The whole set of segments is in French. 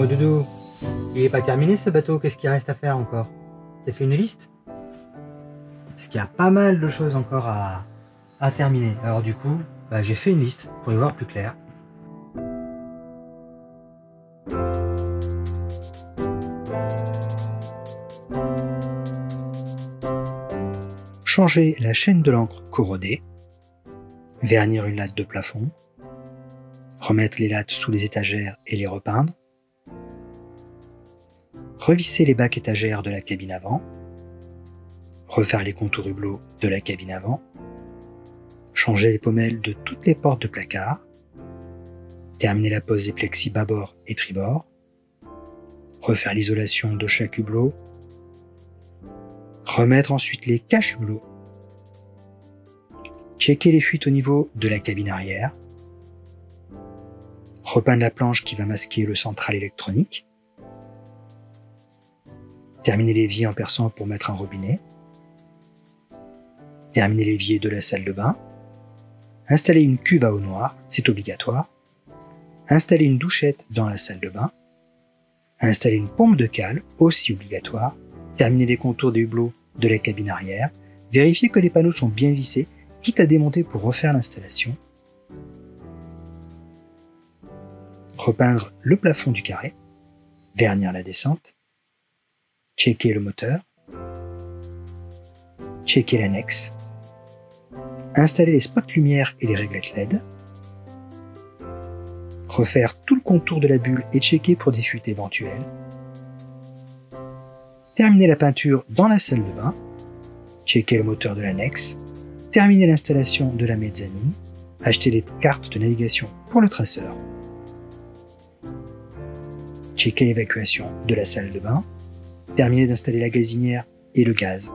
Oh Doudou, il est pas terminé ce bateau, qu'est-ce qu'il reste à faire encore? T'as fait une liste? Parce qu'il y a pas mal de choses encore à terminer. Alors du coup, j'ai fait une liste pour y voir plus clair. Changer la chaîne de l'encre corrodée, vernir une latte de plafond, remettre les lattes sous les étagères et les repeindre, revisser les bacs étagères de la cabine avant, refaire les contours hublots de la cabine avant, changer les pommelles de toutes les portes de placard, terminer la pose des plexis bâbord et tribord, refaire l'isolation de chaque hublot, remettre ensuite les caches hublots, checker les fuites au niveau de la cabine arrière, repeindre la planche qui va masquer le central électronique, terminer l'évier en perçant pour mettre un robinet, terminer l'évier de la salle de bain, installer une cuve à eau noire, c'est obligatoire, installer une douchette dans la salle de bain, installer une pompe de cale, aussi obligatoire, terminer les contours des hublots de la cabine arrière, vérifier que les panneaux sont bien vissés, quitte à démonter pour refaire l'installation, repeindre le plafond du carré, vernir la descente, checker le moteur, checker l'annexe, installer les spots lumière et les réglettes LED, refaire tout le contour de la bulle et checker pour des fuites éventuelles, terminer la peinture dans la salle de bain, checker le moteur de l'annexe, terminer l'installation de la mezzanine, acheter les cartes de navigation pour le traceur, checker l'évacuation de la salle de bain, terminer d'installer la gazinière et le gaz,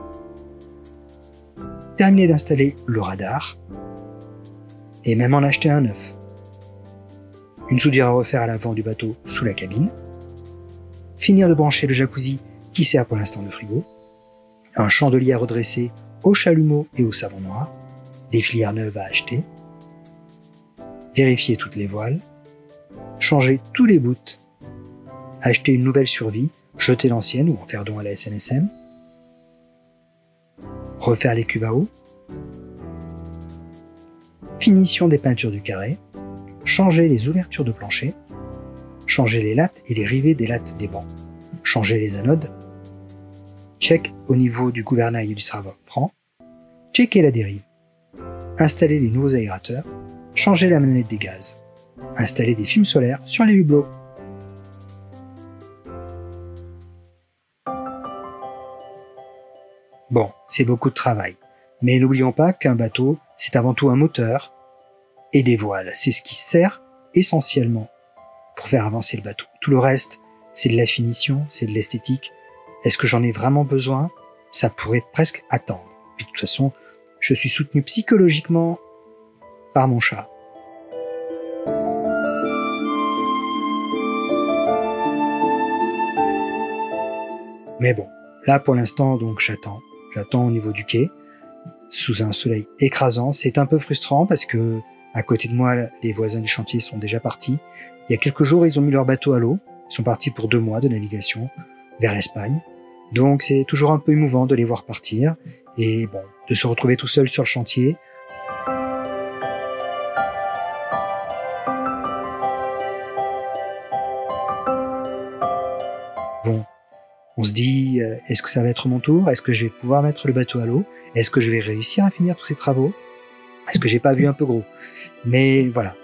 terminer d'installer le radar, et même en acheter un neuf. Une soudure à refaire à l'avant du bateau sous la cabine, finir de brancher le jacuzzi qui sert pour l'instant de frigo, un chandelier à redresser au chalumeau et au savon noir, des filières neuves à acheter, vérifier toutes les voiles, changer tous les bouts, acheter une nouvelle survie, jeter l'ancienne ou en faire don à la SNSM, refaire les cuves à eau, finition des peintures du carré, changer les ouvertures de plancher, changer les lattes et les rivets des lattes des bancs, changer les anodes, check au niveau du gouvernail et du serveur-franc, checker la dérive, installer les nouveaux aérateurs, changer la manette des gaz, installer des films solaires sur les hublots. Bon, c'est beaucoup de travail, mais n'oublions pas qu'un bateau, c'est avant tout un moteur et des voiles. C'est ce qui sert essentiellement pour faire avancer le bateau. Tout le reste, c'est de la finition, c'est de l'esthétique. Est-ce que j'en ai vraiment besoin? Ça pourrait presque attendre. Puis de toute façon, je suis soutenu psychologiquement par mon chat. Mais bon, là pour l'instant, donc j'attends. J'attends au niveau du quai, sous un soleil écrasant. C'est un peu frustrant parce que à côté de moi, les voisins du chantier sont déjà partis. Il y a quelques jours, ils ont mis leur bateau à l'eau. Ils sont partis pour 2 mois de navigation vers l'Espagne. Donc c'est toujours un peu émouvant de les voir partir et bon, de se retrouver tout seul sur le chantier. Bon, on se dit, est-ce que ça va être mon tour? Est-ce que je vais pouvoir mettre le bateau à l'eau? Est-ce que je vais réussir à finir tous ces travaux? Est-ce que j'ai pas vu un peu gros? Mais voilà,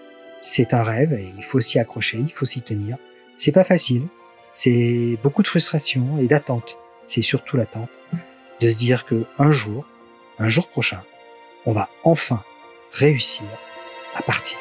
c'est un rêve et il faut s'y accrocher, il faut s'y tenir. C'est pas facile, c'est beaucoup de frustration et d'attente. C'est surtout l'attente de se dire que un jour prochain, on va enfin réussir à partir.